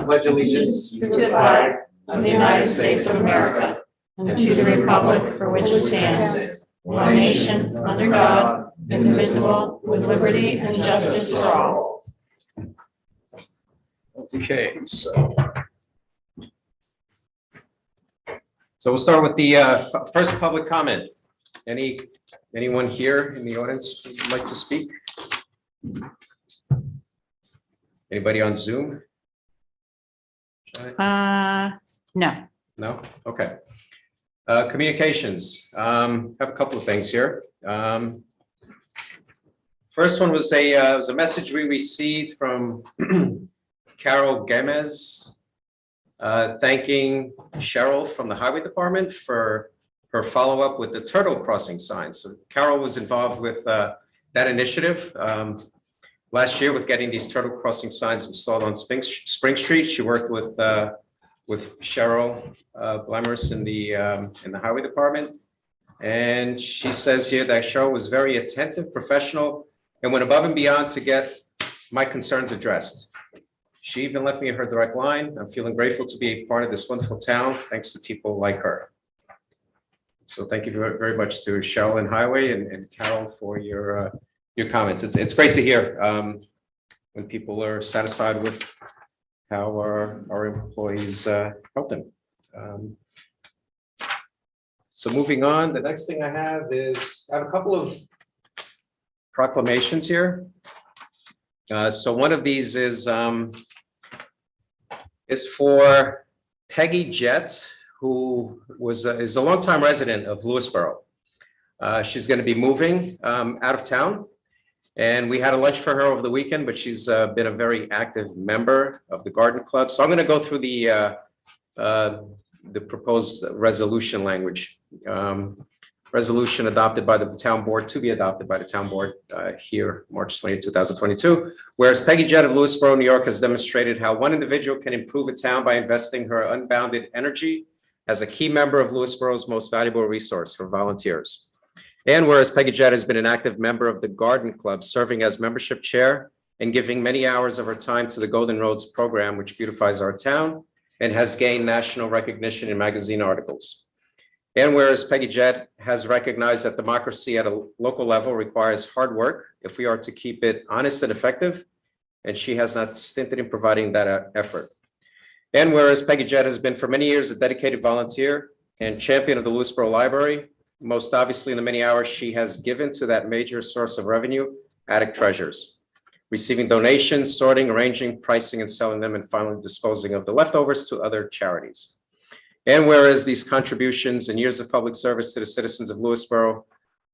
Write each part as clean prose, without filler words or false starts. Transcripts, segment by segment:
pledge allegiance to the flag of the United States of America and to the republic for which it stands, one nation, under God, indivisible, with liberty and justice for all. Okay, so we'll start with the first public comment. Anyone here in the audience who would like to speak? Anybody on Zoom? No. No? Okay. Communications. Have a couple of things here. First one was a message we received from Carol Gemez, thanking Cheryl from the Highway Department for her follow-up with the turtle crossing sign. So Carol was involved with that initiative last year with getting these turtle crossing signs installed on Spring Street. She worked with Cheryl Blemers in the Highway Department, and she says here that Cheryl was very attentive, professional, and went above and beyond to get my concerns addressed. She even left me her direct line. I'm feeling grateful to be a part of this wonderful town, thanks to people like her. So thank you very, very much to Cheryl and Highway and Carol for your comments. It's great to hear when people are satisfied with how our employees help them. So moving on, the next thing I have a couple of proclamations here. So one of these is for Peggy Jett, who is a longtime resident of Lewisboro. She's going to be moving out of town, and we had a lunch for her over the weekend, but she's been a very active member of the Garden Club. So I'm going to go through the proposed resolution language. Resolution adopted by the town board, to be adopted by the town board here, March 20, 2022. Whereas Peggy Jett of Lewisboro, New York, has demonstrated how one individual can improve a town by investing her unbounded energy as a key member of Lewisboro's most valuable resource, her volunteers. And whereas Peggy Jett has been an active member of the Garden Club, serving as membership chair and giving many hours of her time to the Golden Roads program, which beautifies our town and has gained national recognition in magazine articles. And whereas Peggy Jett has recognized that democracy at a local level requires hard work if we are to keep it honest and effective, and she has not stinted in providing that effort. And whereas Peggy Jett has been for many years a dedicated volunteer and champion of the Lewisboro Library, most obviously in the many hours she has given to that major source of revenue, attic treasures, receiving donations, sorting, arranging, pricing, and selling them, and finally disposing of the leftovers to other charities. And whereas these contributions and years of public service to the citizens of Lewisboro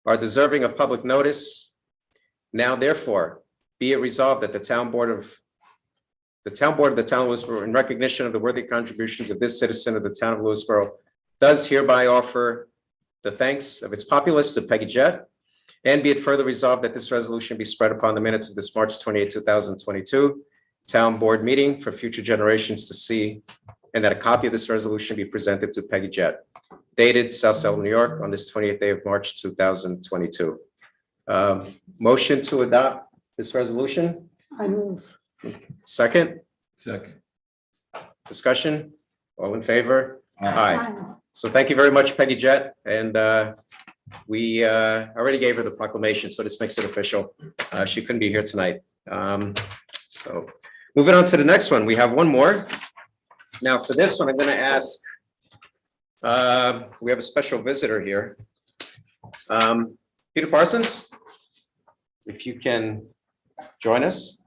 are deserving of public notice, now therefore be it resolved that the town board of the town of Lewisboro, in recognition of the worthy contributions of this citizen of the town of Lewisboro, does hereby offer the thanks of its populace to Peggy Jett, and be it further resolved that this resolution be spread upon the minutes of this March 28, 2022 town board meeting for future generations to see, and that a copy of this resolution be presented to Peggy Jett, dated South Salem, New York, on this 28th day of March 2022. Motion to adopt this resolution? I move. Second? Second. Discussion? All in favor? Aye. So thank you very much, Peggy Jett, and we already gave her the proclamation, so this makes it official. She couldn't be here tonight. So moving on to the next one, we have one more. Now for this one, I'm going to ask, we have a special visitor here. Peter Parsons, if you can join us.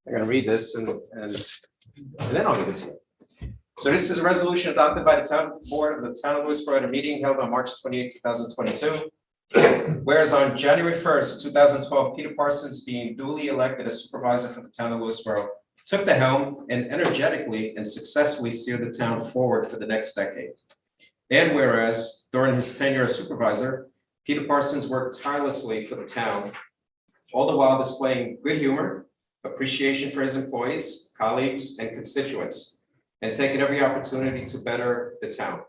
I'm going to read this and then I'll give it to you. So this is a resolution adopted by the town board of the town of Lewisboro at a meeting held on March 28, 2022. Whereas on January 1st, 2012, Peter Parsons, being duly elected as supervisor for the town of Lewisboro, took the helm and energetically and successfully steered the town forward for the next decade. And whereas during his tenure as supervisor, Peter Parsons worked tirelessly for the town, all the while displaying good humor, appreciation for his employees, colleagues, and constituents, and taking every opportunity to better the town.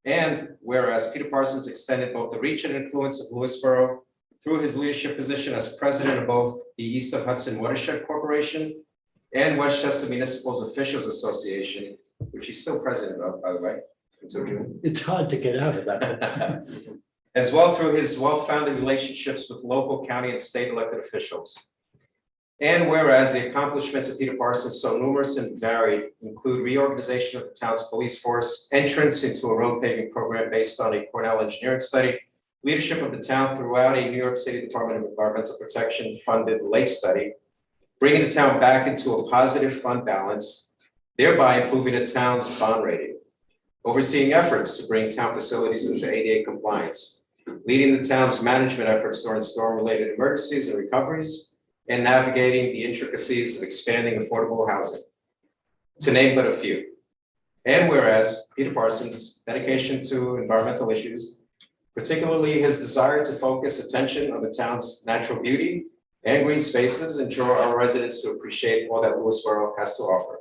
And whereas Peter Parsons extended both the reach and influence of Lewisboro through his leadership position as president of both the East of Hudson Watershed Corporation and Westchester Municipal's Officials Association, which he's still president of, by the way, until June. It's hard to get out of that. As well through his well-founded relationships with local, county, and state elected officials. And whereas the accomplishments of Peter Parsons, so numerous and varied, include reorganization of the town's police force, entrance into a road paving program based on a Cornell engineering study, leadership of the town throughout a New York City Department of Environmental Protection funded lake study, bringing the town back into a positive fund balance, thereby improving the town's bond rating, overseeing efforts to bring town facilities into ADA compliance, leading the town's management efforts during storm-related emergencies and recoveries, and navigating the intricacies of expanding affordable housing, to name but a few. And whereas Peter Parsons' dedication to environmental issues, particularly his desire to focus attention on the town's natural beauty and green spaces, and draw our residents to appreciate all that Lewisboro has to offer,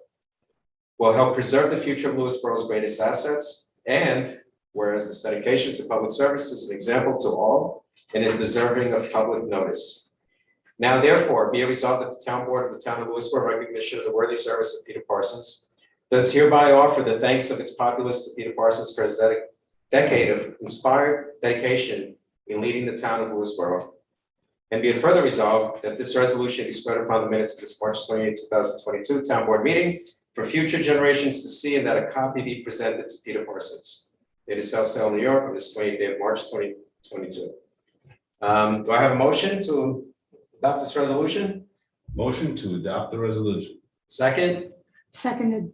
will help preserve the future of Lewisboro's greatest assets. And whereas this dedication to public service is an example to all and is deserving of public notice. Now, therefore, be it resolved that the town board of the town of Lewisboro, recognition of the worthy service of Peter Parsons, does hereby offer the thanks of its populace to Peter Parsons for his decade of inspired dedication in leading the town of Lewisboro. And be it further resolved that this resolution be spread upon the minutes of this March 28, 2022 town board meeting for future generations to see, and that a copy be presented to Peter Parsons. It is South Salem, New York, on this 28th day of March 2022. Do I have a motion to adopt this resolution? Motion to adopt the resolution. Second, Seconded.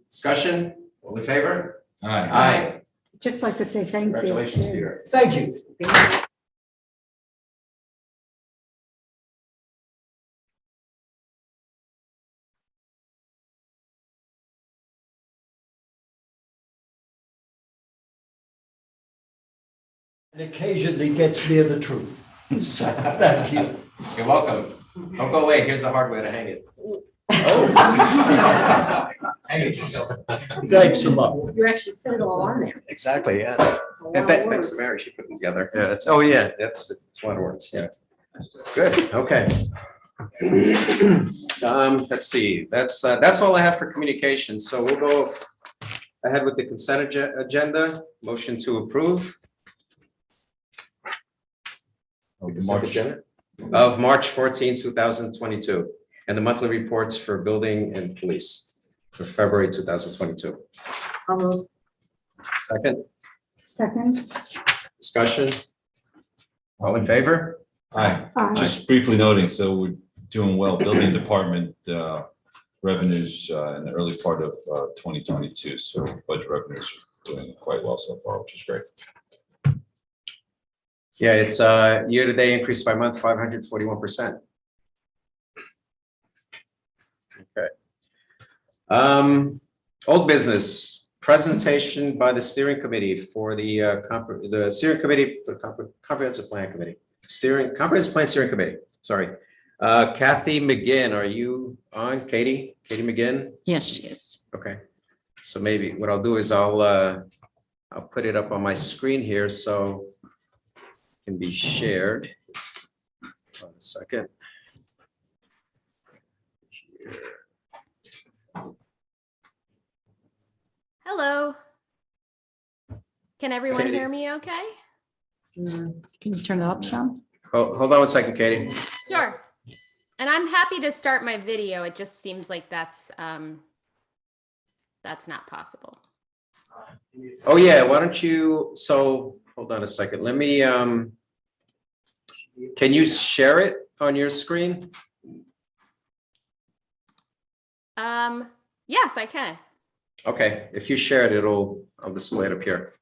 discussion, all in favor? Aye. Aye. Just like to say thank you. Congratulations, Peter. Thank you. And occasionally gets near the truth. So, thank you. You're welcome. Don't go away. Here's the hard way to hang it. Thanks a lot. You actually fit it all on there. Exactly, yeah. It's a lot And of thanks to words. Mary, she put them together. Yeah, it's, oh yeah, it's a lot of words, yeah. Good, okay. Let's see, that's all I have for communication. So we'll go ahead with the consent agenda, motion to approve. Consent agenda of March 14, 2022, and the monthly reports for building and police for February 2022. I'll move. Second, Second. discussion. All in favor? Aye. Aye. Just briefly noting, so we're doing well, building department revenues in the early part of 2022. So budget revenues are doing quite well so far, which is great. Yeah, it's year-to-date increase by month 541%. Okay. Old business presentation by the steering committee for the steering committee for the comprehensive plan committee. Comprehensive plan steering committee. Sorry. Kathy McGinn, are you on? Katie McGinn? Yes, she is. Okay. So maybe what I'll do is I'll put it up on my screen here so it can be shared. 1 second. Hello. Can everyone Katie. hear me okay? Can you turn it up, Sean? Oh, hold on 1 second, Katie. Sure. And I'm happy to start my video. It just seems like that's not possible. Oh, yeah, why don't you, so hold on a second. Let me, can you share it on your screen? Yes, I can. Okay, if you share it, I'll display it up here.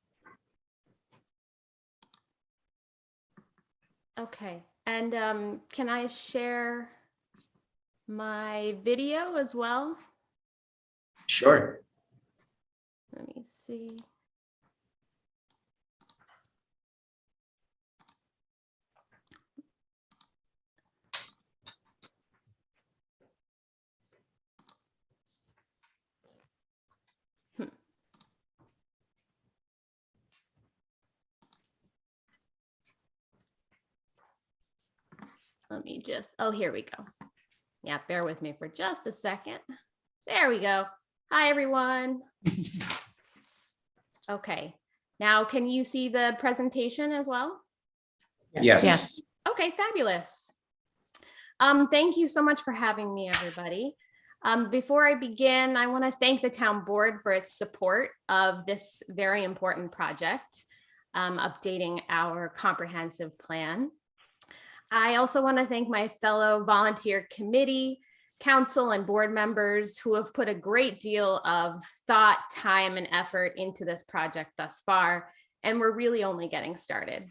Okay. And can I share my video as well? Sure. Let me see. let me just, oh, here we go. Yeah, bear with me for just a second. There we go. Hi, everyone. Okay, now can you see the presentation as well? Yes. Okay, fabulous. Thank you so much for having me, everybody. Before I begin, I want to thank the town board for its support of this very important project, updating our comprehensive plan. I also want to thank my fellow volunteer committee, council, and board members who have put a great deal of thought, time, and effort into this project thus far, and we're really only getting started.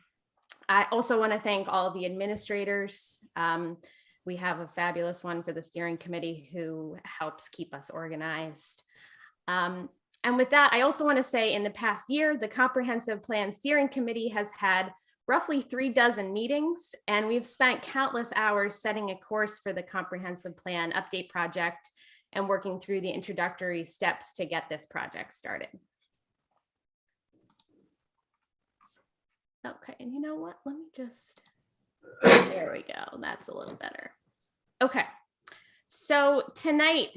I also want to thank all the administrators. We have a fabulous one for the steering committee who helps keep us organized. And with that, I also want to say in the past year, the Comprehensive Plan Steering Committee has had roughly 36 meetings, and we've spent countless hours setting a course for the Comprehensive Plan Update Project and working through the introductory steps to get this project started. Okay, and you know what? Let me just, there we go. That's a little better. Okay, so tonight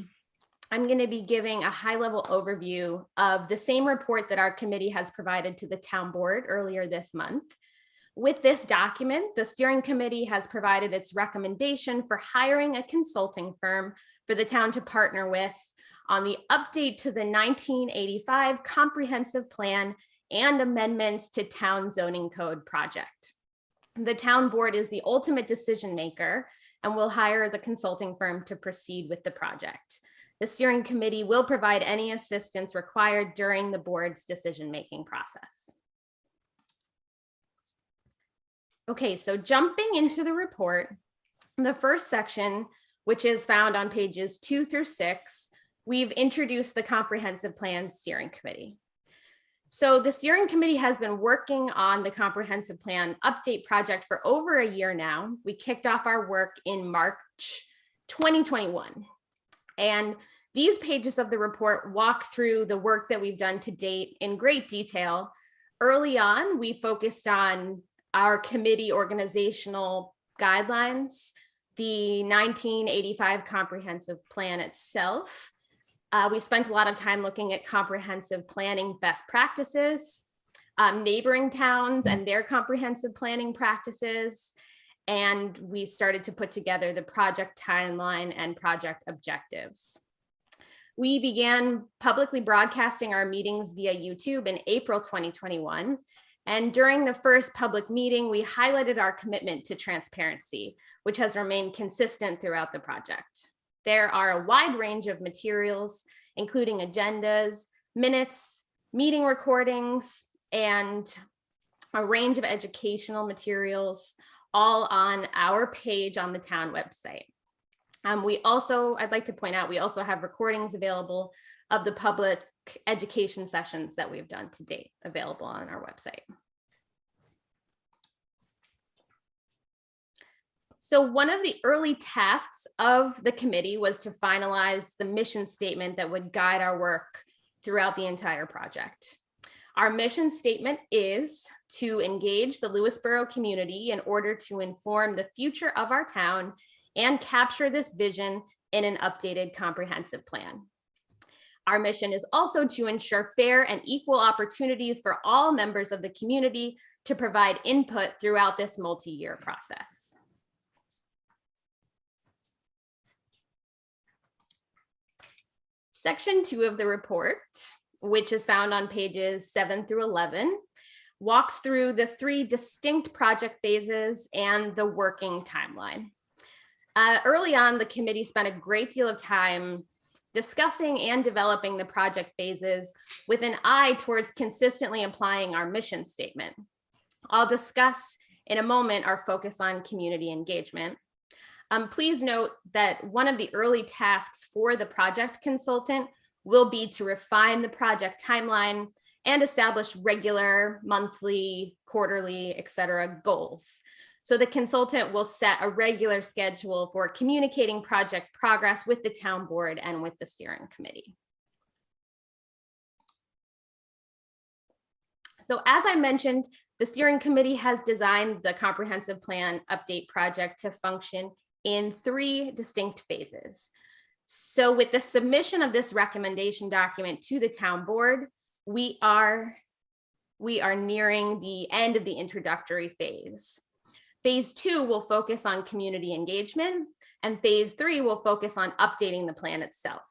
I'm going to be giving a high-level overview of the same report that our committee has provided to the town board earlier this month. With this document, the steering committee has provided its recommendation for hiring a consulting firm for the town to partner with on the update to the 1985 comprehensive plan and amendments to town zoning code project. The town board is the ultimate decision maker and will hire the consulting firm to proceed with the project. The steering committee will provide any assistance required during the board's decision-making process. Okay, so jumping into the report, the first section, which is found on pages 2 through 6, we've introduced the Comprehensive Plan Steering Committee. So the steering committee has been working on the Comprehensive Plan Update project for over a year now. We kicked off our work in March 2021. And these pages of the report walk through the work that we've done to date in great detail. Early on, we focused on our committee organizational guidelines, the 1985 comprehensive plan itself. We spent a lot of time looking at comprehensive planning best practices, neighboring towns and their comprehensive planning practices, and we started to put together the project timeline and project objectives. We began publicly broadcasting our meetings via YouTube in April 2021. And during the first public meeting, we highlighted our commitment to transparency, which has remained consistent throughout the project. There are a wide range of materials, including agendas, minutes, meeting recordings, and a range of educational materials, all on our page on the town website. I'd like to point out, we also have recordings available of the public education sessions that we've done to date available on our website. So one of the early tasks of the committee was to finalize the mission statement that would guide our work throughout the entire project. Our mission statement is to engage the Lewisboro community in order to inform the future of our town and capture this vision in an updated comprehensive plan. Our mission is also to ensure fair and equal opportunities for all members of the community to provide input throughout this multi-year process. Section 2 of the report, which is found on pages 7 through 11, walks through the 3 distinct project phases and the working timeline. Early on, the committee spent a great deal of time discussing and developing the project phases with an eye towards consistently applying our mission statement. I'll discuss in a moment our focus on community engagement. Please note that one of the early tasks for the project consultant will be to refine the project timeline and establish regular, monthly, quarterly, etc. goals. So the consultant will set a regular schedule for communicating project progress with the town board and with the steering committee. So as I mentioned, the steering committee has designed the comprehensive plan update project to function in 3 distinct phases. So with the submission of this recommendation document to the town board, we are nearing the end of the introductory phase. Phase 2 will focus on community engagement, and phase 3 will focus on updating the plan itself.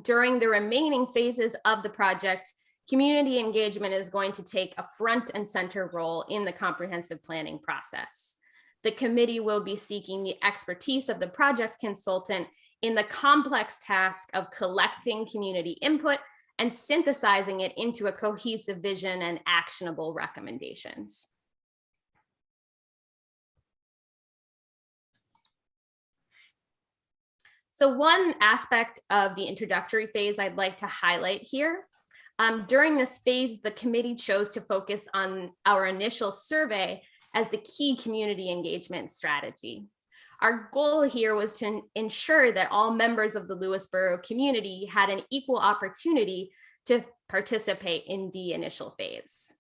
During the remaining phases of the project, community engagement is going to take a front and center role in the comprehensive planning process. The committee will be seeking the expertise of the project consultant in the complex task of collecting community input and synthesizing it into a cohesive vision and actionable recommendations. So one aspect of the introductory phase I'd like to highlight here. During this phase, the committee chose to focus on our initial survey as the key community engagement strategy. Our goal here was to ensure that all members of the Lewisboro community had an equal opportunity to participate in the initial phase.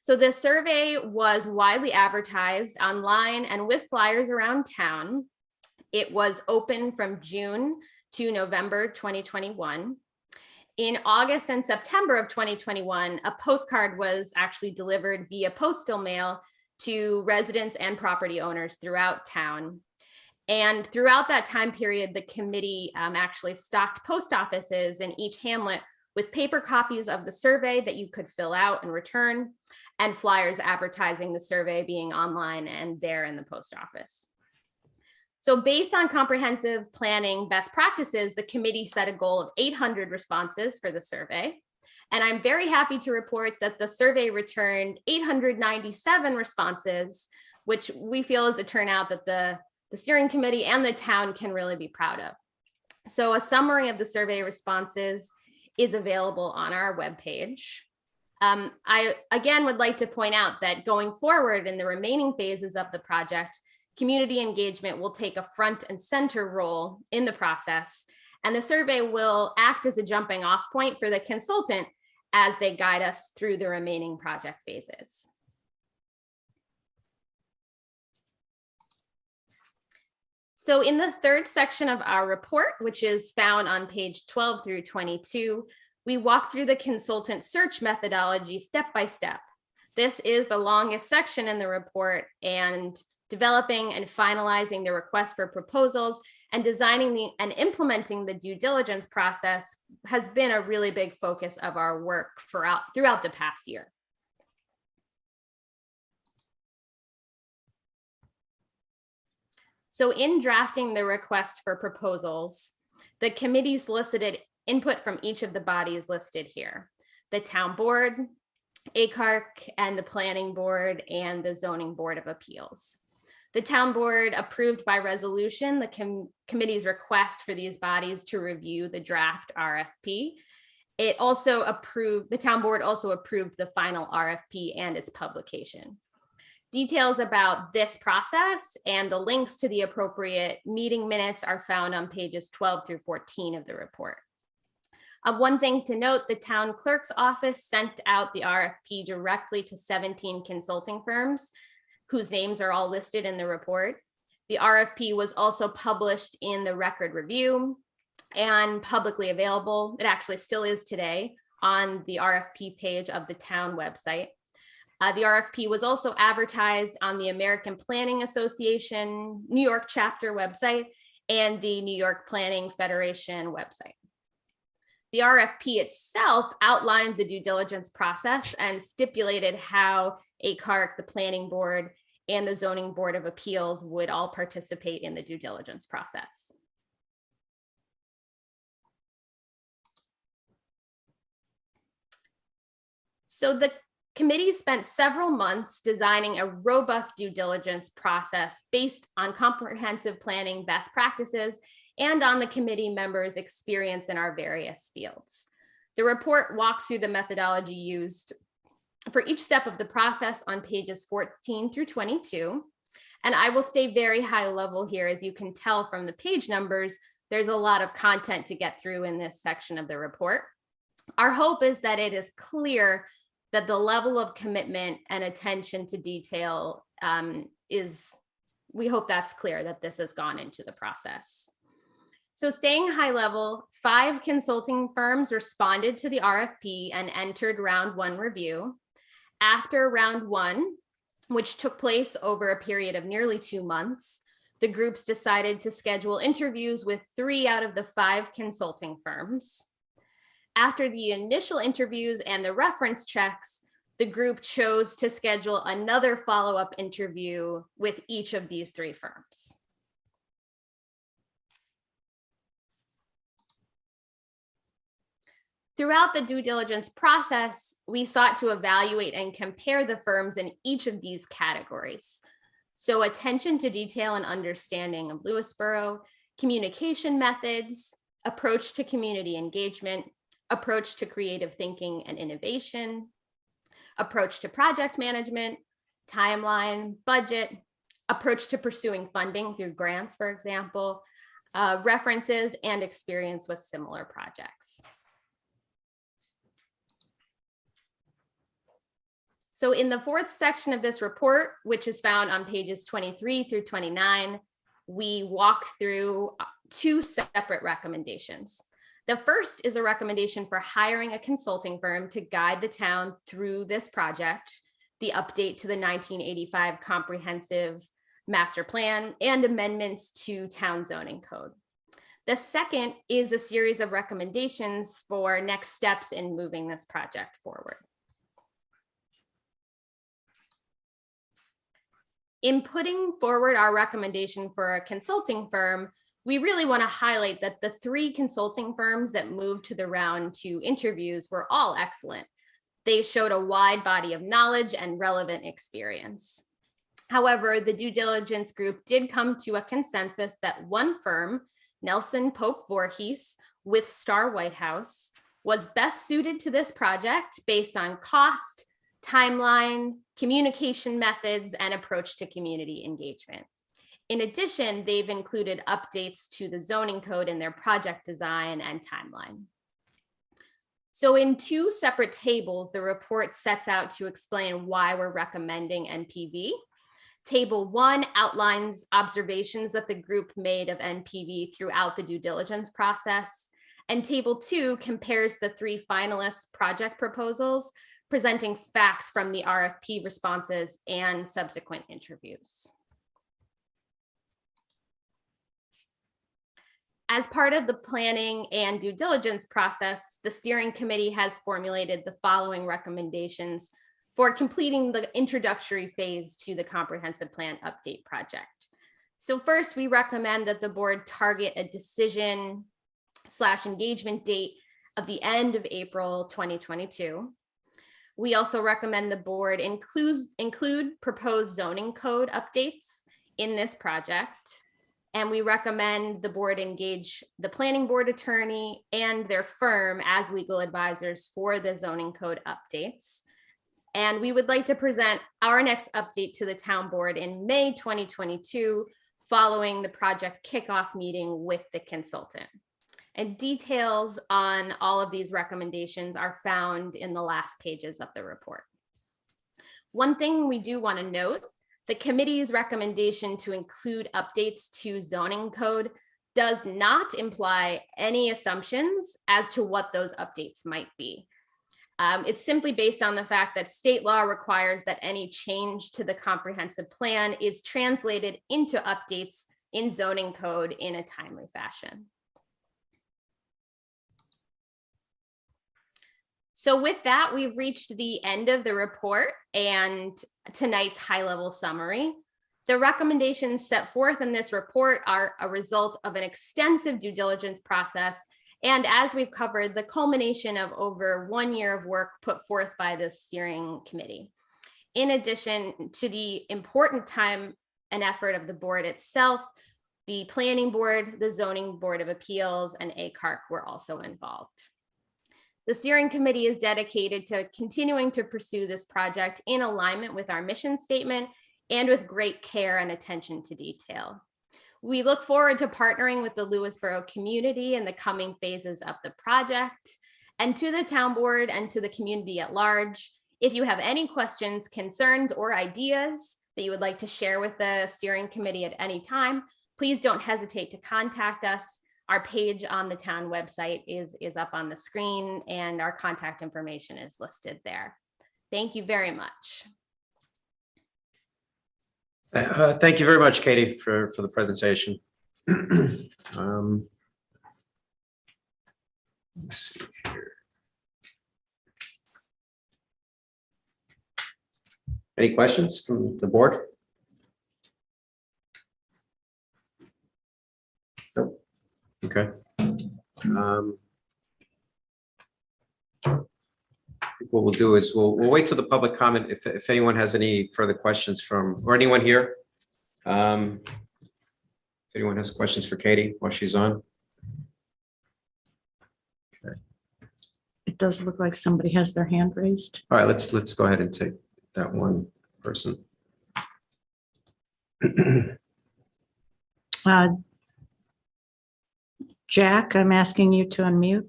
So the survey was widely advertised online and with flyers around town. It was open from June to November 2021. In August and September of 2021, a postcard was actually delivered via postal mail to residents and property owners throughout town. And throughout that time period, the committee actually stocked post offices in each hamlet with paper copies of the survey that you could fill out and return, and flyers advertising the survey being online and there in the post office. So based on comprehensive planning best practices, the committee set a goal of 800 responses for the survey. And I'm very happy to report that the survey returned 897 responses, which we feel is a turnout that the steering committee and the town can really be proud of. So a summary of the survey responses is available on our webpage. I again would like to point out that going forward in the remaining phases of the project, community engagement will take a front and center role in the process, and the survey will act as a jumping off point for the consultant as they guide us through the remaining project phases. So in the 3rd section of our report, which is found on page 12 through 22, we walk through the consultant search methodology step by step. This is the longest section in the report, and developing and finalizing the request for proposals and designing and implementing the due diligence process has been a really big focus of our work throughout the past year. So in drafting the request for proposals, the committee solicited input from each of the bodies listed here: the town board, ACARC, and the planning board, and the zoning board of appeals. The town board approved by resolution the committee's request for these bodies to review the draft RFP. The town board also approved the final RFP and its publication. Details about this process and the links to the appropriate meeting minutes are found on pages 12 through 14 of the report. One thing to note, the town clerk's office sent out the RFP directly to 17 consulting firms whose names are all listed in the report. The RFP was also published in the Record Review and publicly available. It actually still is today on the RFP page of the town website. The RFP was also advertised on the American Planning Association New York chapter website and the New York Planning Federation website. The RFP itself outlined the due diligence process and stipulated how ACARC, the planning board, and the zoning board of appeals would all participate in the due diligence process. So the committee spent several months designing a robust due diligence process based on comprehensive planning best practices and on the committee members' experience in our various fields. The report walks through the methodology used for each step of the process on pages 14 through 22. And I will stay very high level here. As you can tell from the page numbers, there's a lot of content to get through in this section of the report. Our hope is that it is clear that the level of commitment and attention to detail we hope that's clear that this has gone into the process. So staying high level, 5 consulting firms responded to the RFP and entered round 1 review. After round 1, which took place over a period of nearly 2 months, the groups decided to schedule interviews with 3 out of the 5 consulting firms. After the initial interviews and the reference checks, the group chose to schedule another follow-up interview with each of these 3 firms. Throughout the due diligence process, we sought to evaluate and compare the firms in each of these categories. So attention to detail and understanding of Lewisboro, communication methods, approach to community engagement, approach to creative thinking and innovation, approach to project management, timeline, budget, approach to pursuing funding through grants, for example, references, and experience with similar projects. So in the 4th section of this report, which is found on pages 23 through 29, we walk through 2 separate recommendations. The first is a recommendation for hiring a consulting firm to guide the town through this project, the update to the 1985 Comprehensive Master Plan, and amendments to town zoning code. The second is a series of recommendations for next steps in moving this project forward. In putting forward our recommendation for a consulting firm, we really want to highlight that the 3 consulting firms that moved to the round 2 interviews were all excellent. They showed a wide body of knowledge and relevant experience. However, the due diligence group did come to a consensus that one firm, Nelson Pope Voorhees with Star White House, was best suited to this project based on cost, timeline, communication methods, and approach to community engagement. In addition, they've included updates to the zoning code in their project design and timeline. So in 2 separate tables, the report sets out to explain why we're recommending NPV. Table 1 outlines observations that the group made of NPV throughout the due diligence process. And Table 2 compares the 3 finalist project proposals, presenting facts from the RFP responses and subsequent interviews. As part of the planning and due diligence process, the steering committee has formulated the following recommendations for completing the introductory phase to the comprehensive plan update project. So first, we recommend that the board target a decision/engagement date of the end of April 2022. We also recommend the board include proposed zoning code updates in this project. And we recommend the board engage the planning board attorney and their firm as legal advisors for the zoning code updates. And we would like to present our next update to the town board in May 2022, following the project kickoff meeting with the consultant. And details on all of these recommendations are found in the last pages of the report. One thing we do want to note, the committee's recommendation to include updates to zoning code does not imply any assumptions as to what those updates might be. It's simply based on the fact that state law requires that any change to the comprehensive plan is translated into updates in zoning code in a timely fashion. So with that, we've reached the end of the report and tonight's high-level summary. The recommendations set forth in this report are a result of an extensive due diligence process, and as we've covered, the culmination of over 1 year of work put forth by the steering committee. In addition to the important time and effort of the board itself, the planning board, the zoning board of appeals, and ACARC were also involved. The steering committee is dedicated to continuing to pursue this project in alignment with our mission statement and with great care and attention to detail. We look forward to partnering with the Lewisboro community in the coming phases of the project. And to the town board and to the community at large, If you have any questions, concerns, or ideas that you would like to share with the steering committee at any time, please don't hesitate to contact us. Our page on the town website is up on the screen, and our contact information is listed there. Thank you very much. Thank you very much, Katie, for the presentation. Let's see here. Any questions from the board? Nope. Okay. What we'll do is we'll wait till the public comment if anyone has any further questions or anyone here. If anyone has questions for Katie while she's on. It does look like somebody has their hand raised. All right, let's go ahead and take that one person. Jack, I'm asking you to unmute.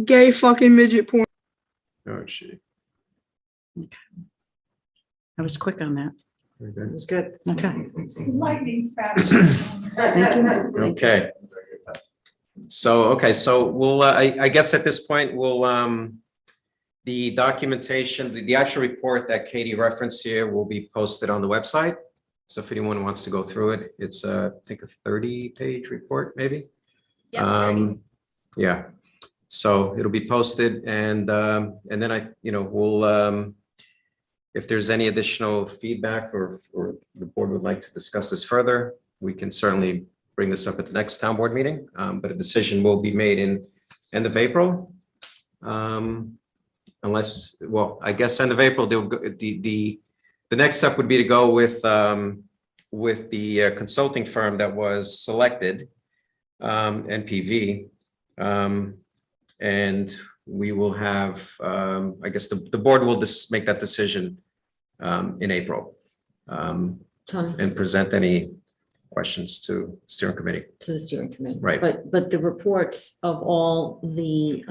Gay fucking midget porn. Oh, gee. I was quick on that. Very It good. was good. Okay. Lightning fast. Thank you. Okay. So we'll, I guess at this point, we'll, the documentation, the actual report that Katie referenced here will be posted on the website. So if anyone wants to go through it, it's I think a 30-page report, maybe. Yep, 30. Yeah. So it'll be posted, and then we'll, if there's any additional feedback or the board would like to discuss this further, we can certainly bring this up at the next town board meeting. But a decision will be made in end of April. Unless, well, I guess end of April, they'll go, the next step would be to go with the consulting firm that was selected, NPV. And we will have, I guess the board will just make that decision in April Tony, and present any questions to steering committee. to the steering committee. Right. But the reports of all the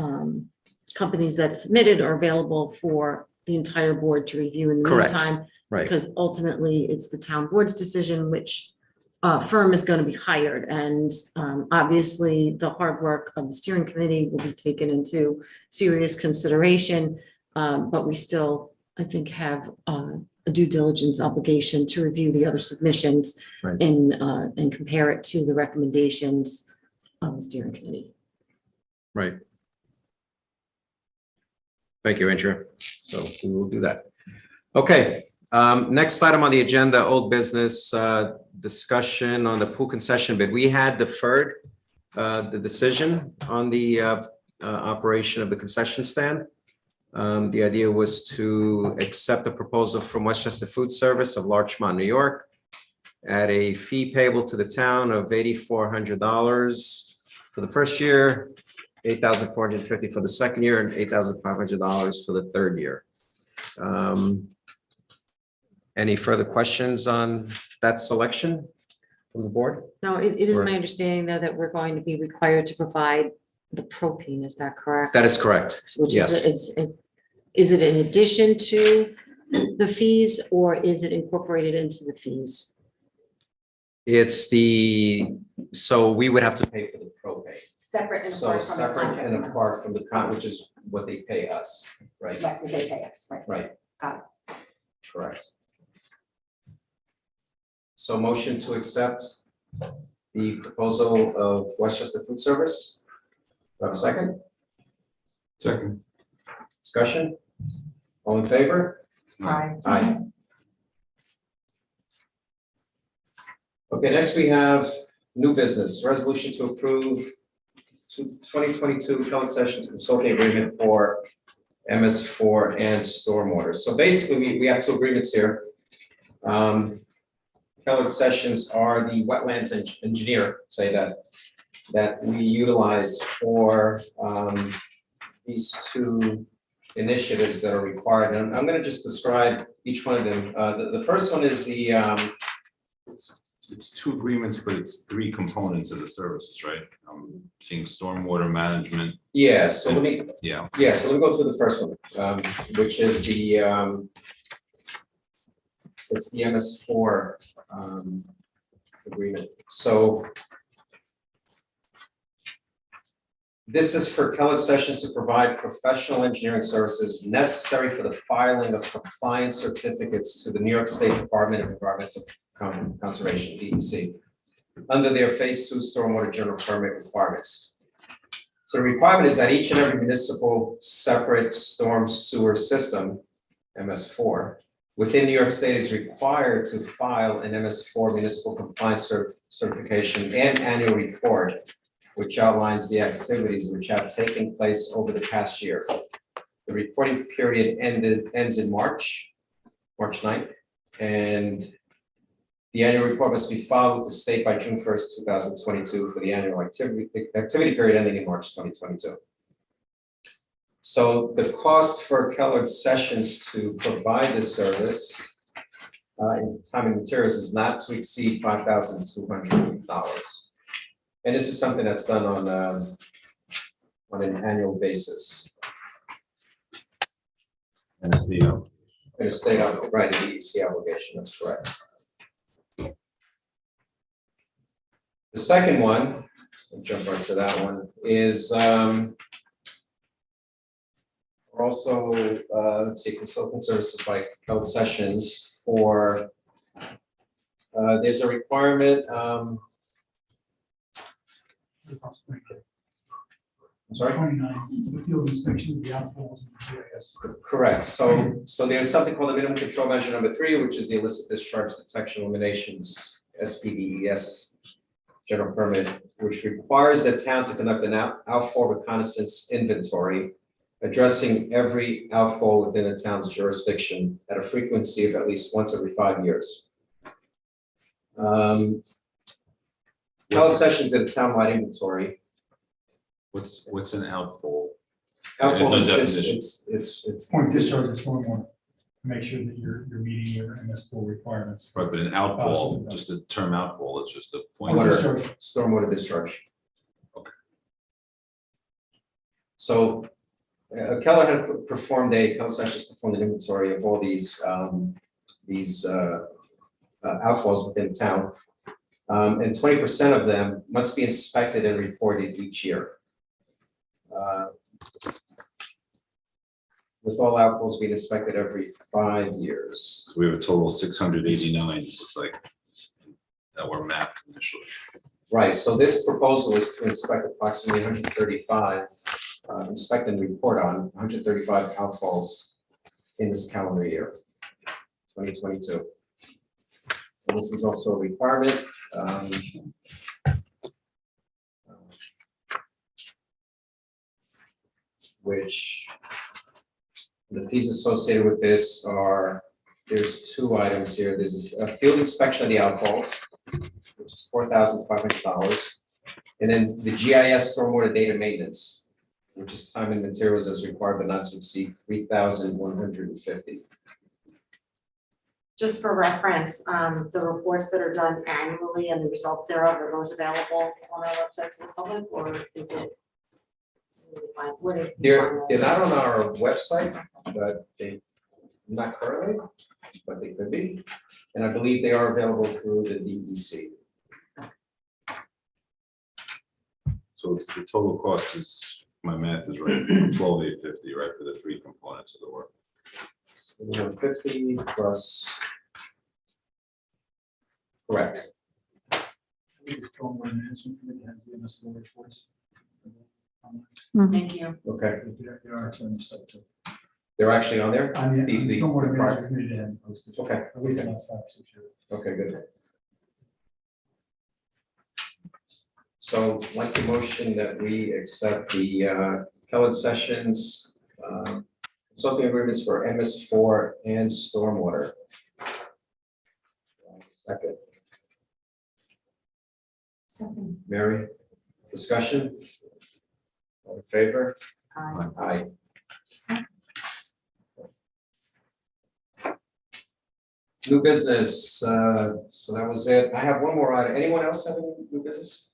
companies that submitted are available for the entire board to review in the Correct. meantime. Right. Because ultimately, it's the town board's decision which firm is going to be hired. And obviously, the hard work of the steering committee will be taken into serious consideration. But we still, I think, have a due diligence obligation to review the other submissions Right. and compare it to the recommendations of the steering committee. Right. Thank you, Andrea. So we will do that. Okay. Next item on the agenda, old business discussion on the pool concession bid. We had deferred the decision on the operation of the concession stand. The idea was to accept a proposal from Westchester Food Service of Larchmont, New York, at a fee payable to the town of $8,400 for the first year, $8,450 for the second year, and $8,500 for the third year. Any further questions on that selection from the board? Now, it is Or- my understanding, though, that we're going to be required to provide the propane, is that correct? That is correct. Which yes. Is it in addition to the fees, or is it incorporated into the fees? It's so we would have to pay for the propane. Separate and So apart from the separate contract. and apart from the which is what they pay us, right? Right, they pay us, right. Right. Got it. Correct. So motion to accept the proposal of Westchester Food Service. Do I have a second? Second. Discussion? All in favor? Aye. Aye. Okay, next we have new business, resolution to approve 2022 Pellet Sessions Consulting Agreement for MS4 and Stormwater. So basically, we have two agreements here. Pellet Sessions are the wetlands engineer, say that we utilize for these two initiatives that are required. And I'm going to just describe each one of them. The first one is the It's two agreements, but it's three components of the services, right? I'm seeing stormwater management. Yeah, so let me, Yeah, so let me go through the first one, which is it's the MS4 agreement. So this is for Keller Sessions to provide professional engineering services necessary for the filing of compliance certificates to the New York State Department of Environmental Conservation, DEC, under their Phase 2 Stormwater General Permit requirements. So the requirement is that each and every municipal separate storm sewer system, MS4, within New York State is required to file an MS4 municipal compliance certification and annual report, which outlines the activities which have taken place over the past year. The reporting period ends in March 9th, and the annual report must be filed with the state by June 1st, 2022 for the annual activity period ending in March 2022. So the cost for Keller Sessions to provide this service in time and materials is not to exceed $5,200. And this is something that's done on an annual basis. and it's the, In a state of, right, an EDC obligation, that's correct. The second one, I'll jump right to that one, is we're also, let's see, consultant services by Keller Sessions for, there's a requirement, I'm sorry? 29, field inspection of the outfalls and GIS. Correct. So there's something called the minimum control measure number 3, which is the illicit discharge detection eliminations, SPDES general permit, which requires the town to conduct an outfall reconnaissance inventory, addressing every outfall within a town's jurisdiction at a frequency of at least once every 5 years. Keller Sessions did a townwide inventory. what's an outfall? Outfall No is definition. it's Point discharge of stormwater, to make sure that you're meeting your MS4 requirements. Right, but an outfall, just the term outfall, it's just a point. Point Water. discharge. stormwater discharge. Okay. So Keller had performed Keller Sessions performed an inventory of all these outfalls within town. And 20% of them must be inspected and reported each year. With all outfalls being inspected every 5 years. We have a total of 689, looks like, that were mapped initially. Right, so this proposal is to inspect approximately 135, inspect and report on 135 outfalls in this calendar year, 2022. And this is also a requirement. Which the fees associated with this are, there's 2 items here. There's a field inspection of the outfalls, which is $4,500. And then the GIS stormwater data maintenance, which is time and materials as required, but not to exceed $3,150. Just for reference, the reports that are done annually and the results thereof, are those available on our website to the public, or is it? What is? They're not on our website, but not currently, but they could be. And I believe they are available through the DEC. So it's the total cost is, my math is right, 12,850, right, for the 3 components of the work. 150 plus. Correct. The stormwater management committee has the MS4 reports. Thank you. Okay, They are on the site. they're actually on there? On the The stormwater part- management committee had posted. Okay. At least the last 5 or 6 years. Okay, good. So I'd like to motion that we accept the Keller Sessions consulting agreements for MS4 and stormwater. Second, Second. Mary, discussion? All in favor? Aye. Aye. New business, so that was it. I have one more item. Anyone else have any new business?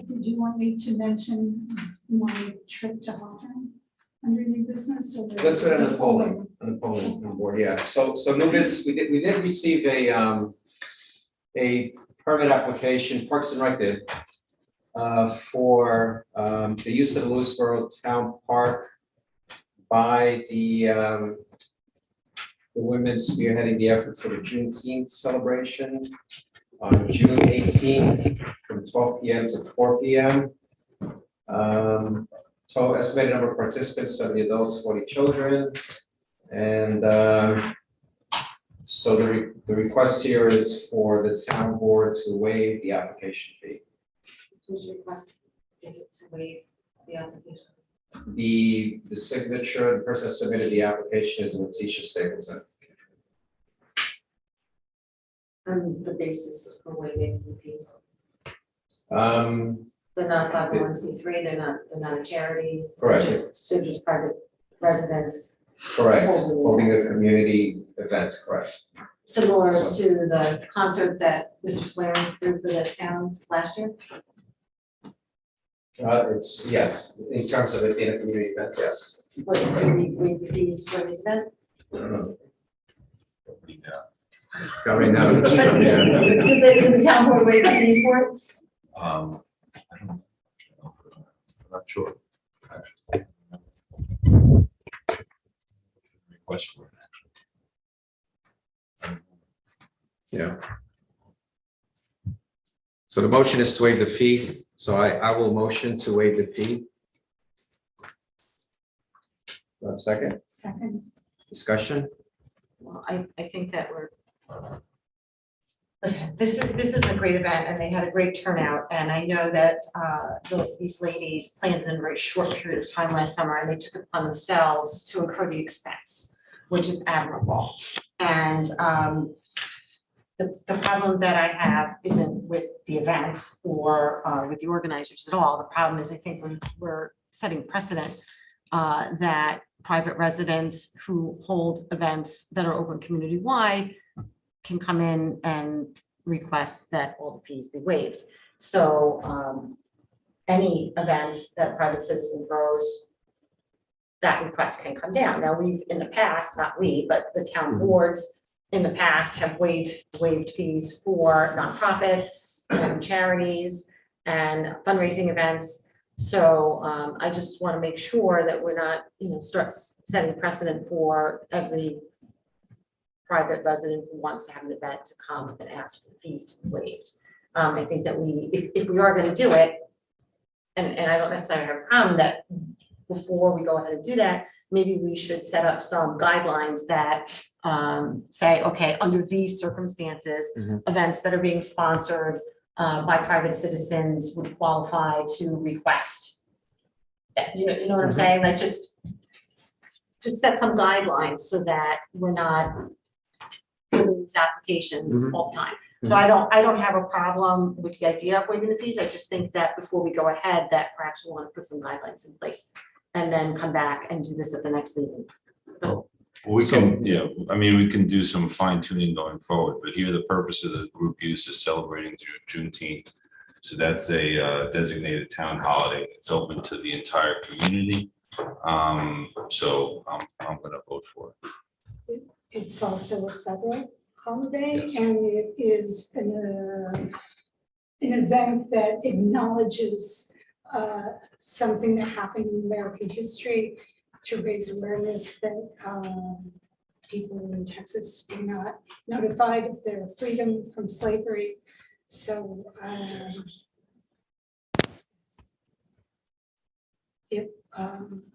Did you want me to mention my trip to Holland under new business? Or Let's put it on the polling, board, yeah. So new business, we did receive a permit application, Parks and Rec did, for the use of the Lewisboro Town Park by the women spearheading the effort for the Juneteenth celebration on June 18th from 12 p.m. to 4 p.m. Total estimated number of participants, 70 adults, 40 children. And so the request here is for the town board to waive the application fee. Whose request is it to waive the application? The signature, the person that submitted the application is Letitia Stapleton. And the basis for waiving the fees? Um, They're not 501c3, they're not a charity. Correct. They're just private residents, correct, holding the community events, correct. similar to the concert that Mr. Swearing threw for the town last year. It's, yes, in terms of it being a community event, yes. What, do we waive the fees for this event? I don't know. Yeah. Covering that. Did the town board waive the fees for it? I don't know. I'm not sure. actually. Request for it, actually. Yeah. So the motion is to waive the fee. So I will motion to waive the fee. Do I have a second? Second. Discussion? Well, I think that listen, this is a great event and they had a great turnout. And I know that these ladies planned in a very short period of time last summer and they took it upon themselves to incur the expense, which is admirable. And the problem that I have isn't with the event or with the organizers at all. The problem is I think we're setting precedent that private residents who hold events that are open community-wide can come in and request that all the fees be waived. So any event that a private citizen throws, that request can come down. Now, we've in the past, not we, but the town boards in the past have waived fees for nonprofits and charities and fundraising events. So I just want to make sure that we're not, start setting precedent for every private resident who wants to have an event to come and ask for fees to be waived. I think that if we are going to do it, and I don't necessarily have a problem that before we go ahead and do that, maybe we should set up some guidelines that say, okay, under these circumstances, events that are being sponsored by private citizens would qualify to request that, you know what I'm saying? Like just set some guidelines so that we're not filling these applications all the time. So I don't have a problem with the idea of waiving the fees. I just think that before we go ahead, that perhaps we want to put some guidelines in place and then come back and do this at the next meeting. We can, we can do some fine tuning going forward, but here the purpose of the group use is celebrating Juneteenth. So that's a designated town holiday. It's open to the entire community. So I'm going to vote for it. It's also a federal holiday, Yes. and it is an event that acknowledges something that happened in American history to raise awareness that people in Texas were not notified of their freedom from slavery. So it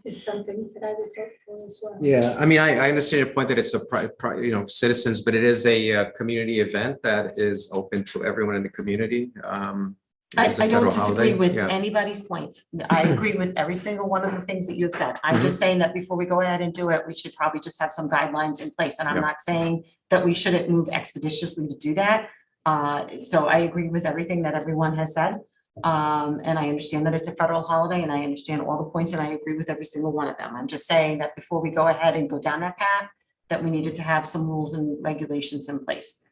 is something that I would vote for as well. Yeah, I understand your point that it's a citizens, but it is a community event that is open to everyone in the community. I It's a don't federal disagree holiday, with yeah. anybody's points. I agree with every single one of the things that you've said. I'm just saying that before we go ahead and do it, we should probably just have some guidelines in place. And I'm Yeah. not saying that we shouldn't move expeditiously to do that. So I agree with everything that everyone has said. And I understand that it's a federal holiday and I understand all the points and I agree with every single one of them. I'm just saying that before we go ahead and go down that path, that we needed to have some rules and regulations in place.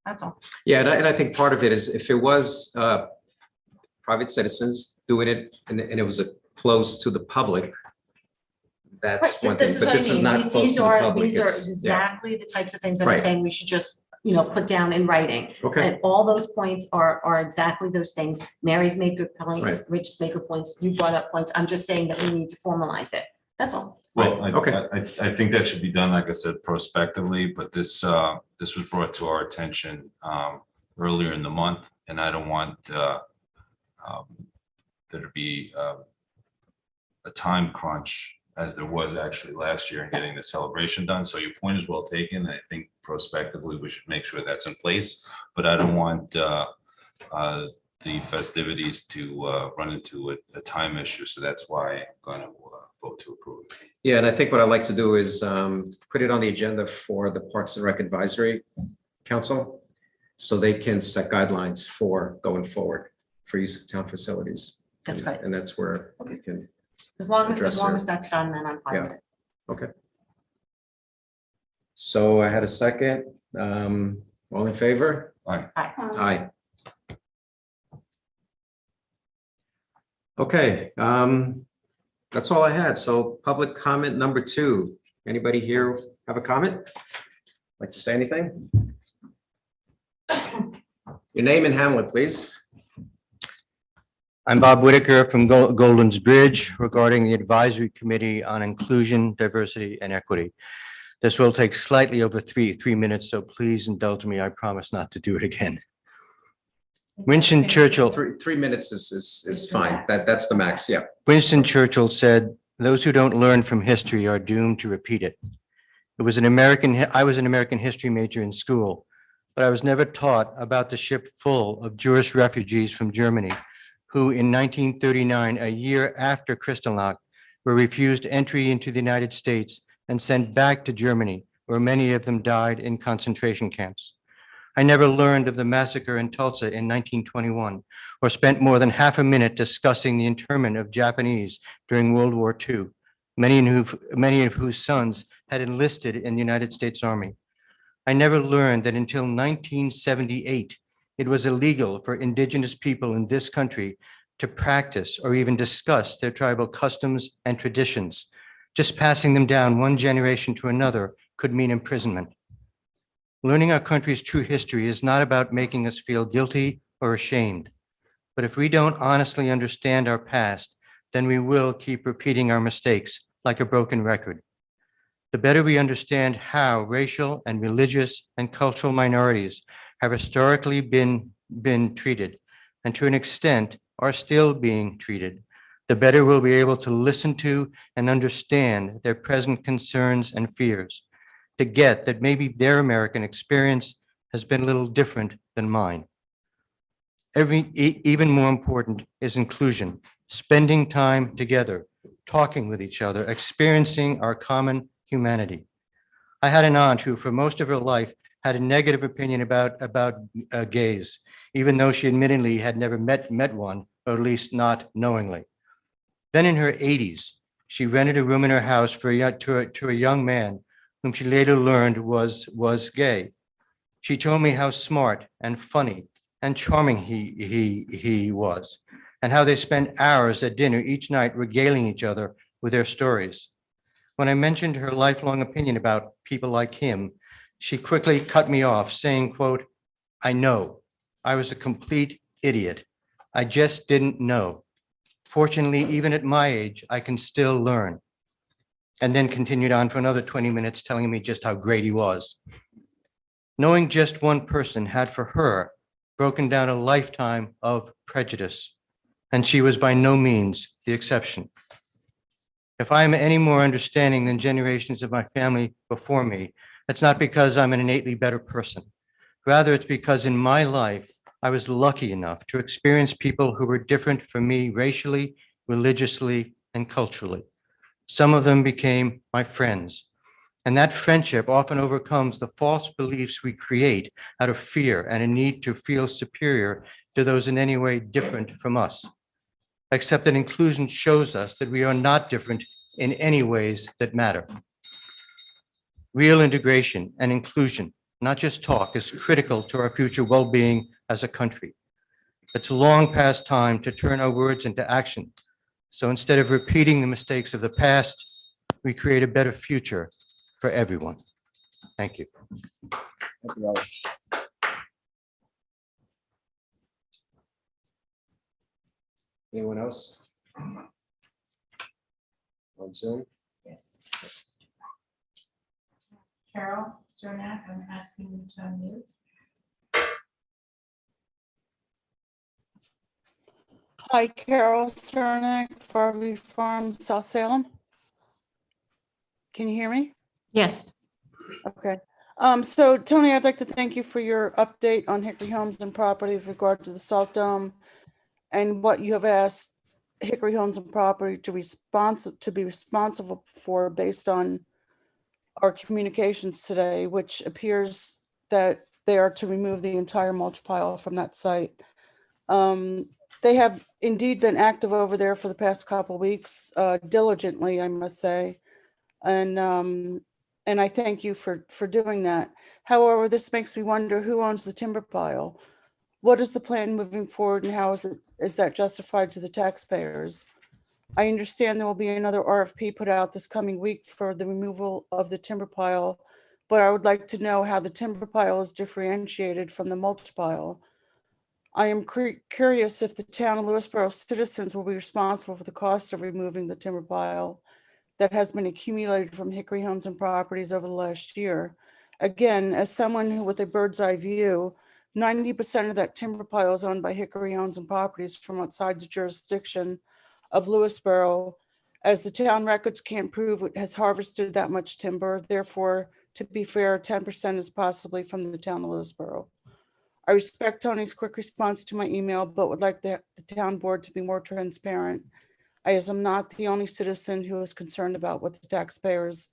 That's all. Yeah, and I think part of it is if it was private citizens doing it and it was closed to the public, that's one thing, but this is not close to the public. These are It's- yeah. exactly the types of things that I'm Right. saying we should just, put down in writing. Okay, And all those points are exactly those things. Mary's made good points, Right. Rich's made good points, you brought up points. I'm just saying that we need to formalize it. That's all. Well, Okay. I think that should be done, like I said, prospectively, but this was brought to our attention earlier in the month, and I don't want there to be a time crunch as there was actually last year in getting the celebration done. So your point is well taken. I think prospectively, we should make sure that's in place, but I don't want the festivities to run into a time issue. So that's why I'm going to vote to approve. yeah, and I think what I'd like to do is put it on the agenda for the Parks and Rec Advisory Council, so they can set guidelines for going forward for use of town facilities. That's right. And that's where we can, As long Address her. as that's done, then I'm fine with it. okay. So I had a second. All in favor? Aye. Aye. Okay, that's all I had. So public comment number 2. Anybody here have a comment? Like to say anything? Your name and Hamlet, please. I'm Bob Whitaker from Golden's Bridge regarding the Advisory Committee on Inclusion, Diversity, and Equity. This will take slightly over three minutes, so please indulge me. I promise not to do it again. Winston Churchill. 3 minutes is fine. That's the max, yeah. Winston Churchill said, "Those who don't learn from history are doomed to repeat it." I was an American history major in school, but I was never taught about the ship full of Jewish refugees from Germany who in 1939, a year after Kristallnacht, were refused entry into the United States and sent back to Germany, where many of them died in concentration camps. I never learned of the massacre in Tulsa in 1921, or spent more than half a minute discussing the internment of Japanese during World War II, many of whose sons had enlisted in the United States Army. I never learned that until 1978, it was illegal for indigenous people in this country to practice or even discuss their tribal customs and traditions. Just passing them down one generation to another could mean imprisonment. Learning our country's true history is not about making us feel guilty or ashamed. But if we don't honestly understand our past, then we will keep repeating our mistakes like a broken record. The better we understand how racial and religious and cultural minorities have historically been treated, and to an extent are still being treated, the better we'll be able to listen to and understand their present concerns and fears, to get that maybe their American experience has been a little different than mine. Even more important is inclusion, spending time together, talking with each other, experiencing our common humanity. I had an aunt who for most of her life had a negative opinion about gays, even though she admittedly had never met one, or at least not knowingly. Then in her 80s, she rented a room in her house to a young man whom she later learned was gay. She told me how smart and funny and charming he was, and how they spent hours at dinner each night regaling each other with their stories. When I mentioned her lifelong opinion about people like him, she quickly cut me off, saying, quote, "I know, I was a complete idiot. I just didn't know. Fortunately, even at my age, I can still learn." And then continued on for another 20 minutes telling me just how great he was. Knowing just one person had for her broken down a lifetime of prejudice, and she was by no means the exception. If I am any more understanding than generations of my family before me, it's not because I'm an innately better person. Rather, it's because in my life, I was lucky enough to experience people who were different from me racially, religiously, and culturally. Some of them became my friends. And that friendship often overcomes the false beliefs we create out of fear and a need to feel superior to those in any way different from us. Except that inclusion shows us that we are not different in any ways that matter. Real integration and inclusion, not just talk, is critical to our future well-being as a country. It's long past time to turn our words into action. So instead of repeating the mistakes of the past, we create a better future for everyone. Thank you. Thank you, Robert. Anyone else? On Zoom? Yes. Carol Cernak, I'm asking you to unmute. Hi, Carol Cernak, Farley Farm, South Salem. Can you hear me? Yes. Okay. So Tony, I'd like to thank you for your update on Hickory Homes and Property with regard to the Salt Dome and what you have asked Hickory Homes and Property to be responsible for based on our communications today, which appears that they are to remove the entire mulch pile from that site. They have indeed been active over there for the past couple of weeks, diligently, I must say. And I thank you for doing that. However, this makes me wonder who owns the timber pile? What is the plan moving forward and how is that justified to the taxpayers? I understand there will be another RFP put out this coming week for the removal of the timber pile, but I would like to know how the timber pile is differentiated from the mulch pile. I am curious if the town of Lewisboro citizens will be responsible for the cost of removing the timber pile that has been accumulated from Hickory Homes and Properties over the last year. Again, as someone who with a bird's eye view, 90% of that timber pile is owned by Hickory Homes and Properties from outside the jurisdiction of Lewisboro, as the town records can't prove it has harvested that much timber. Therefore, to be fair, 10% is possibly from the town of Lewisboro. I respect Tony's quick response to my email, but would like the town board to be more transparent, as I'm not the only citizen who is concerned about what the taxpayers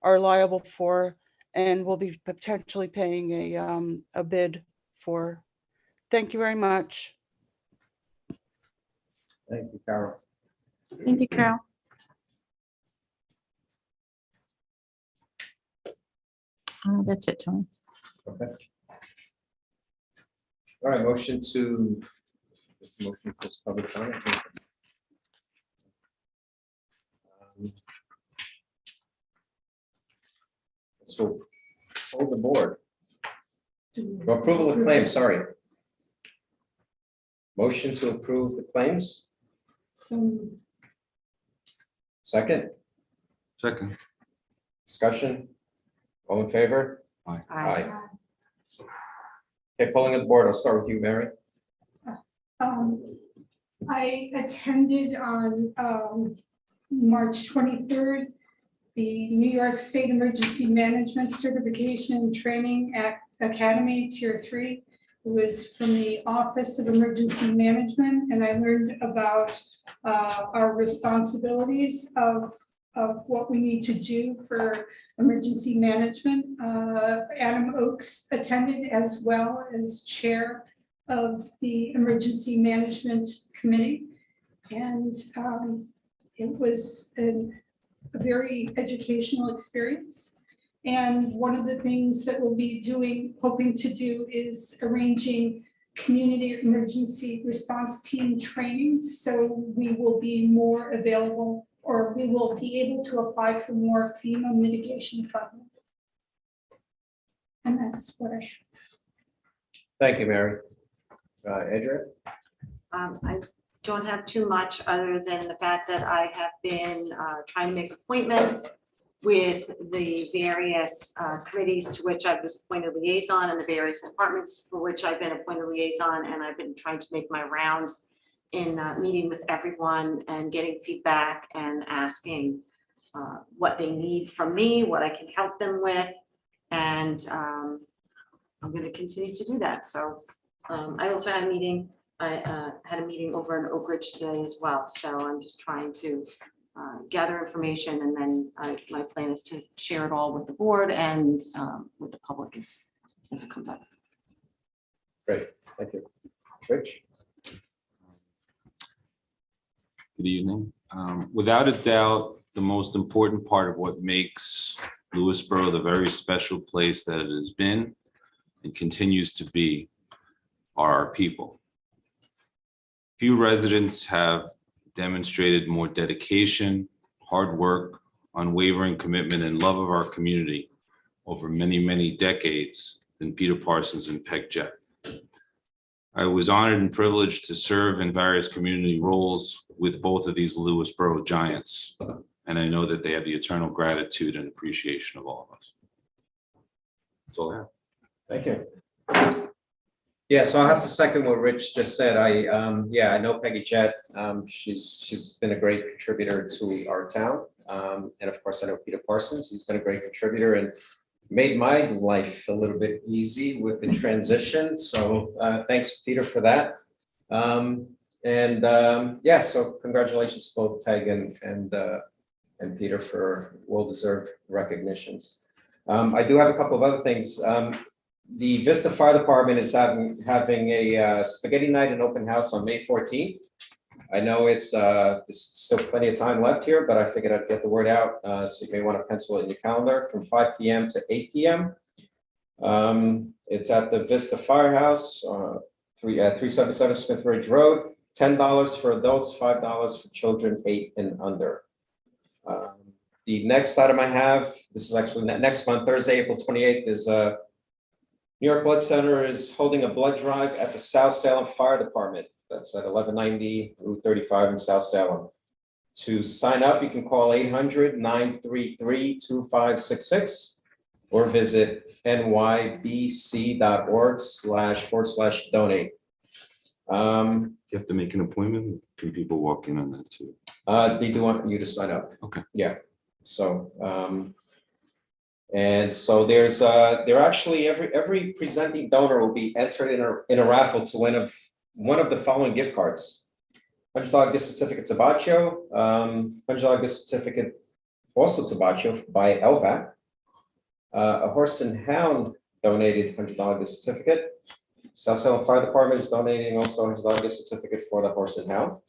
are liable for and will be potentially paying a bid for. Thank you very much. Thank you, Carol. Thank you, Carol. That's it, Tony. Okay. All right, motion to this public comment. Let's go hold the board. Approval of claims, sorry. Motion to approve the claims. Second, Second. discussion. All in favor? Aye. Okay, polling of the board. I'll start with you, Mary. I attended on March 23rd, the New York State Emergency Management Certification Training Academy Tier 3. It was from the Office of Emergency Management, and I learned about our responsibilities of what we need to do for emergency management. Adam Oakes attended as well as chair of the Emergency Management Committee. And it was a very educational experience. And one of the things that we'll be hoping to do is arranging community emergency response team training. So we will be more available, or we will be able to apply for more FEMA mitigation funding. And that's what I have. Thank you, Mary. Adrian? I don't have too much other than the fact that I have been trying to make appointments with the various committees to which I was appointed liaison and the various departments for which I've been appointed liaison. And I've been trying to make my rounds in meeting with everyone and getting feedback and asking what they need from me, what I can help them with. And I'm going to continue to do that. So I also had a meeting. I had a meeting over in Oak Ridge today as well. So I'm just trying to gather information, and then my plan is to share it all with the board and with the public as it comes up. Great, thank you. Rich? Good evening. Without a doubt, the most important part of what makes Lewisboro the very special place that it has been and continues to be are our people. Few residents have demonstrated more dedication, hard work, unwavering commitment, and love of our community over many, many decades than Peter Parsons and Peg Jett. I was honored and privileged to serve in various community roles with both of these Lewisboro giants, and I know that they have the eternal gratitude and appreciation of all of us. That's all I have. Thank you. Yeah, so I have to second what Rich just said. I know Peggy Jett. She's been a great contributor to our town. And of course, I know Peter Parsons. He's been a great contributor and made my life a little bit easy with the transition. So thanks, Peter, for that. So congratulations to both Peg and Peter for well-deserved recognitions. I do have a couple of other things. The Vista Fire Department is having a spaghetti night and open house on May 14th. I know there's still plenty of time left here, but I figured I'd get the word out. So you may want to pencil it in your calendar from 5 p.m. to 8 p.m. It's at the Vista Firehouse, 377 Smith Ridge Road. $10 for adults, $5 for children 8 and under. The next item I have, this is actually next month, Thursday, April 28th, is New York Blood Center is holding a blood drive at the South Salem Fire Department. That's at 1190 Route 35 in South Salem. To sign up, you can call 800-933-2566 or visit nybc.org//donate. You have to make an appointment. Can people walk in on that too? They do want you to sign up. Okay. Yeah. So, and so there actually every presenting donor will be entered in a raffle to win one of the following gift cards: $100 gift certificate to Baccio, $100 gift certificate also to Baccio by LVAC, a Horse and Hound donated $100 gift certificate. South Salem Fire Department is donating also a $100 gift certificate for the Horse and Hound.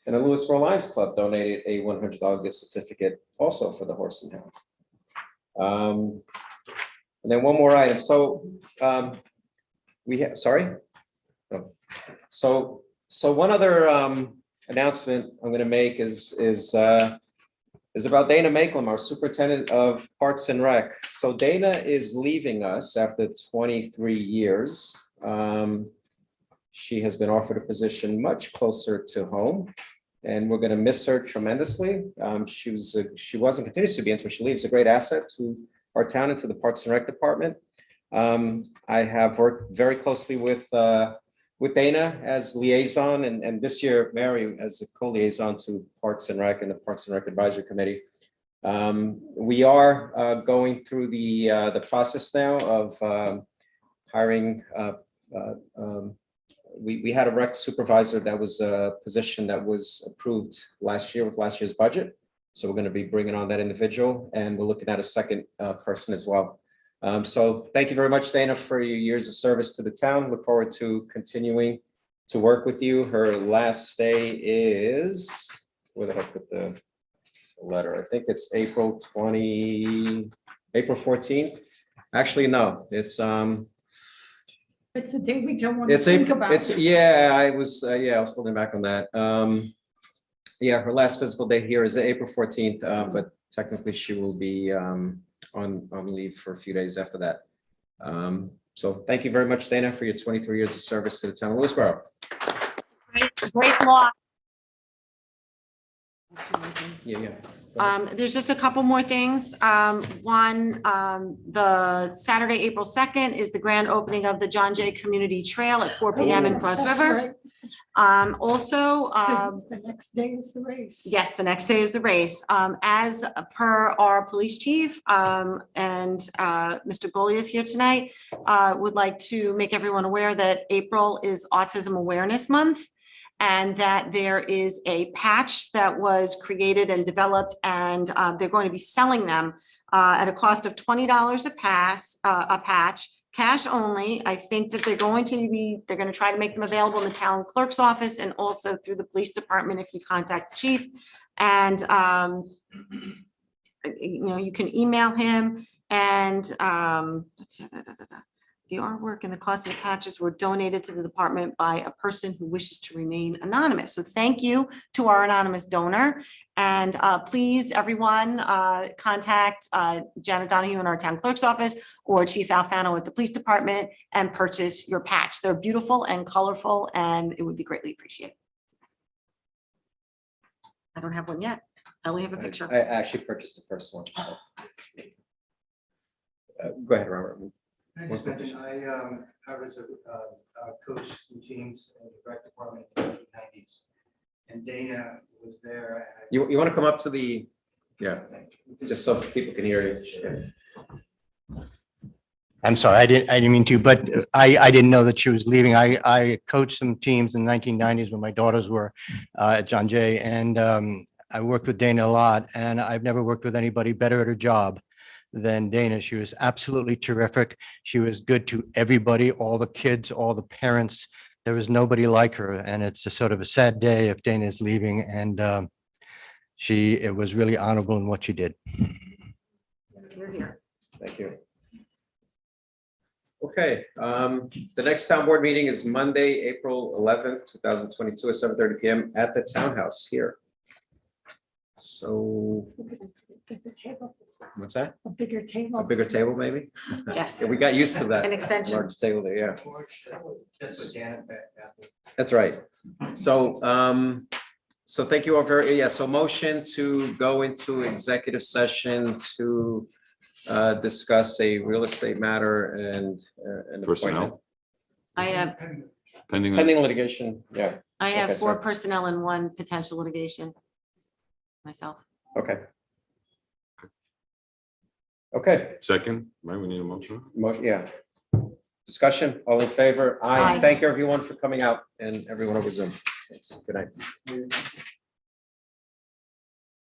And the Lewisboro Lions Club donated a $100 gift certificate also for the Horse and Hound. And then one more item. So we have, sorry. No. So one other announcement I'm going to make is about Dana Makelum, our superintendent of Parks and Rec. So Dana is leaving us after 23 years. She has been offered a position much closer to home, and we're going to miss her tremendously. She was and continues to be until she leaves a great asset to our town and to the Parks and Rec department. I have worked very closely with Dana as liaison, and this year Mary as a co-liaison to Parks and Rec and the Parks and Rec Advisory Committee. We are going through the process now of hiring. We had a rec supervisor that was a position that was approved last year with last year's budget. So we're going to be bringing on that individual, and we're looking at a second person as well. So thank you very much, Dana, for your years of service to the town. Look forward to continuing to work with you. Her last day is, where did I put the letter? I think it's April 14th. Actually, no, it's It's a day we don't want to It's think April, about. I was holding back on that. Her last physical day here is April 14th, but technically she will be on leave for a few days after that. So thank you very much, Dana, for your 23 years of service to the town of Lewisboro. Great loss. Yeah. There's just a couple more things. One, the Saturday, April 2nd is the grand opening of the John Jay Community Trail at 4 p.m. in Cross That's River. right. Also, The next day is the race. yes, the next day is the race. As per our police chief and Mr. Goli is here tonight, would like to make everyone aware that April is Autism Awareness Month, and that there is a patch that was created and developed, and they're going to be selling them at a cost of $20 a patch, cash only. I think that they're going to try to make them available in the town clerk's office and also through the police department if you contact the chief. And you can email him. And the artwork and the cost of the patches were donated to the department by a person who wishes to remain anonymous. So thank you to our anonymous donor. And please, everyone, contact Janet Donahue in our town clerk's office or Chief Alfano at the police department and purchase your patch. They're beautiful and colorful, and it would be greatly appreciated. I don't have one yet. I only have a picture. I actually purchased the first one. Go ahead, Robert. I just mentioned, I was a coach some teams in the rec department in the 1990s. And Dana was there. You want to come up to the, yeah, just so people can hear you. I'm sorry, I didn't mean to, but I didn't know that she was leaving. I coached some teams in the 1990s when my daughters were at John Jay, and I worked with Dana a lot, and I've never worked with anybody better at her job than Dana. She was absolutely terrific. She was good to everybody, all the kids, all the parents. There was nobody like her, and it's a sort of a sad day if Dana is leaving, and it was really honorable in what she did. You're here. Thank you. Okay, the next town board meeting is Monday, April 11th, 2022 at 7:30 PM at the townhouse here. So, Bigger table, what's that? a bigger table. A bigger table, maybe? Yes. Yeah, we got used to that. An extension. Large table there, yeah. Just put Dana back. That's right. So, so thank you all very, yeah, so motion to go into executive session to discuss a real estate matter and an appointment. Personnel. I have Pending. Pending litigation, yeah, I have Okay, 4 sorry. personnel and 1 potential litigation myself. okay. Okay, Second, right, we need a motion. motion, yeah. Discussion, all in favor? Aye. Thank you everyone for coming out and everyone over Zoom. Thanks. Good night.